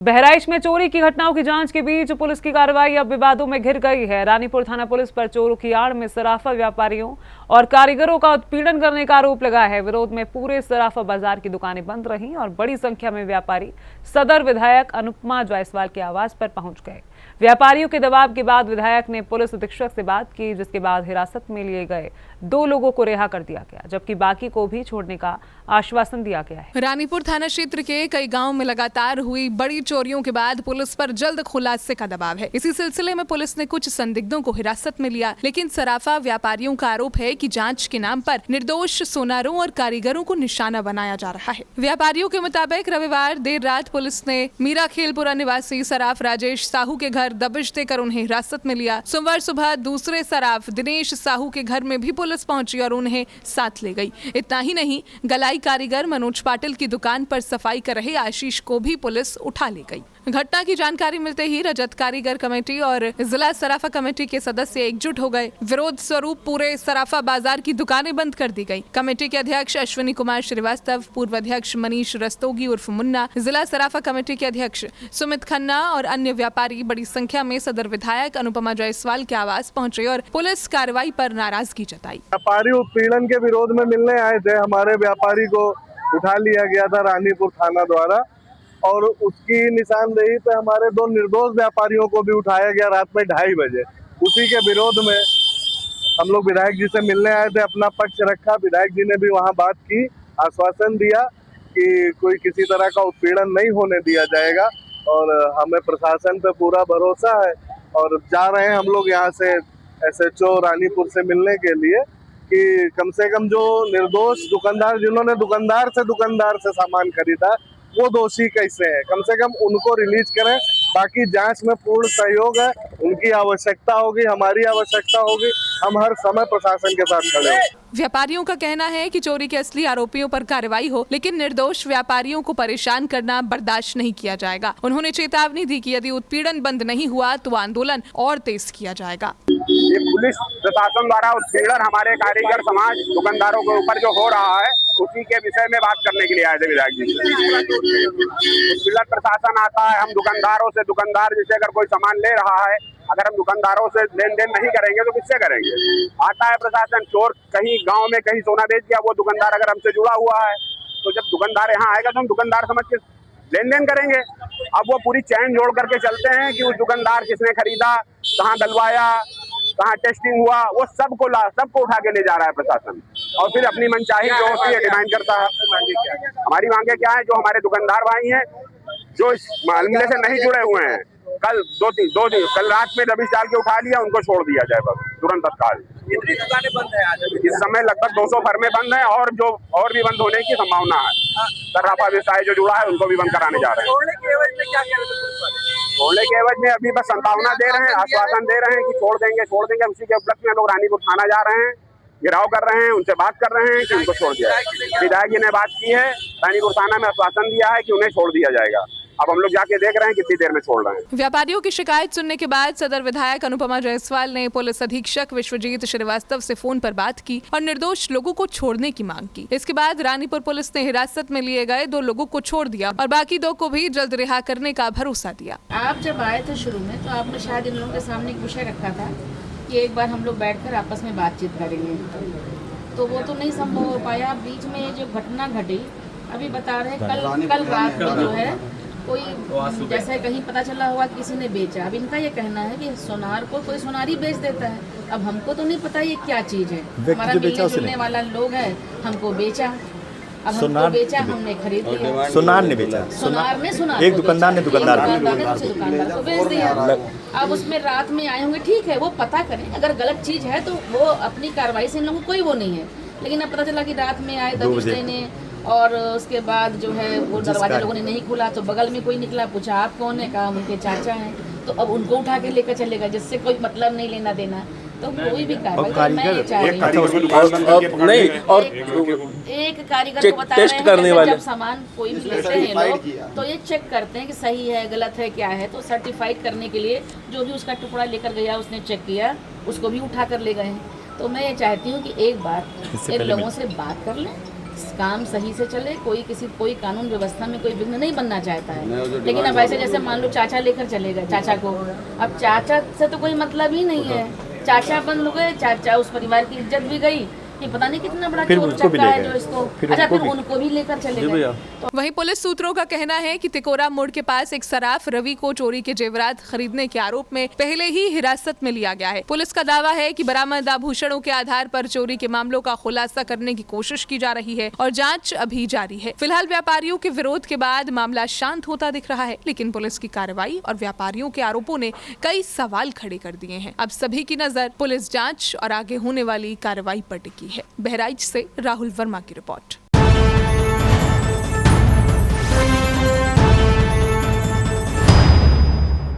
बहराइच में चोरी की घटनाओं की जांच के बीच पुलिस की कार्रवाई अब विवादों में घिर गई है। रानीपुर थाना पुलिस पर चोरों की आड़ में सराफा व्यापारियों और कारीगरों का उत्पीड़न करने का आरोप लगा है। विरोध में पूरे सराफा बाजार की दुकानें बंद रहीं और बड़ी संख्या में व्यापारी सदर विधायक अनुपमा जायसवाल के आवास पर पहुंच गए। व्यापारियों के दबाव के बाद विधायक ने पुलिस अधीक्षक से बात की, जिसके बाद हिरासत में लिए गए 2 लोगों को रिहा कर दिया गया, जबकि बाकी को भी छोड़ने का आश्वासन दिया गया है। रानीपुर थाना क्षेत्र के कई गांवों में लगातार हुई बड़ी चोरियों के बाद पुलिस पर जल्द खुलासे का दबाव है। इसी सिलसिले में पुलिस ने कुछ संदिग्धों को हिरासत में लिया, लेकिन सराफा व्यापारियों का आरोप है कि जांच के नाम पर निर्दोष सोनारों और कारीगरों को निशाना बनाया जा रहा है। व्यापारियों के मुताबिक रविवार देर रात पुलिस ने मीरा खेलपुरा निवासी सराफ राजेश साहू के घर दबिश देकर उन्हें हिरासत में लिया। सोमवार सुबह दूसरे सराफ दिनेश साहू के घर में भी पुलिस पहुंची और उन्हें साथ ले गई। इतना ही नहीं, गलाई कारीगर मनोज पाटिल की दुकान पर सफाई कर रहे आशीष को भी पुलिस उठा ले गई। घटना की जानकारी मिलते ही रजत कारीगर कमेटी और जिला सराफा कमेटी के सदस्य एकजुट हो गए। विरोध स्वरूप पूरे सराफा बाजार की दुकानें बंद कर दी गई। कमेटी के अध्यक्ष अश्विनी कुमार श्रीवास्तव, पूर्व अध्यक्ष मनीष रस्तोगी उर्फ मुन्ना, जिला सराफा कमेटी के अध्यक्ष सुमित खन्ना और अन्य व्यापारी बड़ी संख्या में सदर विधायक अनुपमा जायसवाल के आवास पहुंचे और पुलिस कार्रवाई पर नाराजगी जताई। व्यापारी उत्पीड़न के विरोध में मिलने आए थे। हमारे व्यापारी को उठा लिया गया था रानीपुर थाना द्वारा और उसकी निशानदेही पे हमारे 2 निर्दोष व्यापारियों को भी उठाया गया रात में 2:30 बजे। उसी के विरोध में हम लोग विधायक जी से मिलने आए थे, अपना पक्ष रखा। विधायक जी ने भी वहां बात की, आश्वासन दिया कि कोई किसी तरह का उत्पीड़न नहीं होने दिया जाएगा और हमें प्रशासन पे पूरा भरोसा है। और जा रहे हैं हम लोग यहाँ से SHO रानीपुर से मिलने के लिए कि कम से कम जो निर्दोष दुकानदार, जिन्होंने दुकानदार से सामान खरीदा, वो दोषी कैसे हैं, कम से कम उनको रिलीज करें। बाकी जांच में पूर्ण सहयोग है। उनकी आवश्यकता होगी, हमारी आवश्यकता होगी, हम हर समय प्रशासन के साथ खड़े हैं। व्यापारियों का कहना है कि चोरी के असली आरोपियों पर कार्रवाई हो, लेकिन निर्दोष व्यापारियों को परेशान करना बर्दाश्त नहीं किया जाएगा। उन्होंने चेतावनी दी कि यदि उत्पीड़न बंद नहीं हुआ तो आंदोलन और तेज किया जाएगा। ये पुलिस प्रशासन द्वारा उत्पीड़न हमारे कारीगर समाज दुकानदारों के ऊपर जो हो रहा है, उसी के विषय में बात करने के लिए आए थे विधायक जी। उत्पीड़न प्रशासन आता है, हम दुकानदारों से, दुकानदार जैसे अगर कोई सामान ले रहा है, अगर हम दुकानदारों से लेन देन नहीं करेंगे तो किससे करेंगे। आता है प्रशासन, चोर कहीं गांव में कहीं सोना बेच गया, वो दुकानदार अगर हमसे जुड़ा हुआ है तो जब दुकानदार यहाँ आएगा तो हम दुकानदार समझ के लेन देन करेंगे। अब वो पूरी चैन जोड़ करके चलते हैं कि उस दुकानदार किसने खरीदा, कहाँ डलवाया, कहाँ टेस्टिंग हुआ, वो सबको उठा के ले जा रहा है प्रशासन और फिर अपनी मनचाही जो होती है डिमांड करता है। हमारी मांगे क्या है, जो हमारे दुकानदार भाई हैं जो इस मामले से नहीं जुड़े हुए हैं, कल दो दिन कल रात में दबिश डाल के उठा लिया, उनको छोड़ दिया जाए बस तुरंत तत्काल। कितनी दुकानें बंद है आज? इस समय लगभग 200 फर्में बंद हैं और भी बंद होने की संभावना है। सराफा व्यवसाय जो जुड़ा है उनको भी बंद कराने जा रहे हैं। छोड़ने के एवज में क्या कह रहे थे? छोड़ने के एवज में अभी बस संभावना दे रहे हैं, आश्वासन दे रहे हैं कि छोड़ देंगे। उसी के उपलक्ष्य में लोग रानीपुर थाना जा रहे हैं, घेराव कर रहे हैं, उनसे बात कर रहे हैं कि उनको छोड़ दिया जाए। विधायक जी ने बात की है, रानीपुर थाना में आश्वासन दिया है कि उन्हें छोड़ दिया जाएगा। अब हम लोग जाके देख रहे हैं कितनी देर में छोड़ रहे हैं। व्यापारियों की शिकायत सुनने के बाद सदर विधायक अनुपमा जायसवाल ने पुलिस अधीक्षक विश्वजीत श्रीवास्तव से फोन पर बात की और निर्दोष लोगों को छोड़ने की मांग की। इसके बाद रानीपुर पुलिस ने हिरासत में लिए गए 2 लोगों को छोड़ दिया और बाकी 2 को भी जल्द रिहा करने का भरोसा दिया। आप जब आए थे शुरू में तो आपने शायद इन लोगों के सामने एक विषय रखा था कि एक बार हम लोग बैठकर आपस में बातचीत करेंगे, तो वो तो नहीं संभव हो पाया। बीच में जो घटना घटी, अभी बता रहे कल रात में जो है कोई जैसे कहीं पता चला हुआ किसी ने बेचा। अब इनका ये कहना है कि सोनार को कोई सोनारी बेच देता है। अब हमको तो नहीं पता ये क्या चीज़ है, हमारा मिलने जुलने वाला लोग है, हमको बेचा। अब हमको बेचा, हमने खरीद लिया। सोनार ने बेचा, सोनार एक दुकानदार ने दूसरे दुकानदार को बेच दिया। अब उसमें रात में आए होंगे, ठीक है, वो पता करें, अगर गलत चीज़ है तो वो अपनी कार्रवाई से इन लोगों को कोई वो नहीं है। लेकिन अब पता चला कि रात में आए दबिश देने और उसके बाद जो है वो दरवाजा लोगों ने नहीं खोला तो बगल में कोई निकला, पूछा आप कौन है, कहा उनके चाचा हैं, तो अब उनको उठा के लेकर चलेगा, जिससे कोई मतलब नहीं लेना देना। तो कोई भी कार्रवाई मैं ये चाह रही हूँ। एक कारीगर को बता रहे हैं जब सामान कोई भी लेते हैं लोग तो ये चेक करते हैं कि सही है गलत है क्या है, तो सर्टिफाइड करने के लिए जो भी उसका टुकड़ा लेकर गया उसने चेक किया, उसको भी उठा कर ले गए हैं। तो मैं ये चाहती हूँ कि एक बार इन लोगों से बात कर लें, काम सही से चले, कोई कानून व्यवस्था में कोई विघ्न नहीं बनना चाहता है। लेकिन अब ऐसे जैसे मान लो चाचा लेकर चले गए चाचा को, अब चाचा से तो कोई मतलब ही नहीं है, चाचा बंद हो गए, चाचा उस परिवार की इज्जत भी गई कि पता नहीं कितना बड़ा चोर चक्का है जो इसको, अच्छा फिर उनको भी लेकर चले गए। वहीं पुलिस सूत्रों का कहना है कि तिकोरा मोड़ के पास एक सराफ रवि को चोरी के जेवरात खरीदने के आरोप में पहले ही हिरासत में लिया गया है। पुलिस का दावा है कि बरामद आभूषणों के आधार पर चोरी के मामलों का खुलासा करने की कोशिश की जा रही है और जांच अभी जारी है। फिलहाल व्यापारियों के विरोध के बाद मामला शांत होता दिख रहा है, लेकिन पुलिस की कार्रवाई और व्यापारियों के आरोपों ने कई सवाल खड़े कर दिए हैं। अब सभी की नजर पुलिस जांच और आगे होने वाली कार्रवाई पर टिकी है। बहराइच से राहुल वर्मा की रिपोर्ट।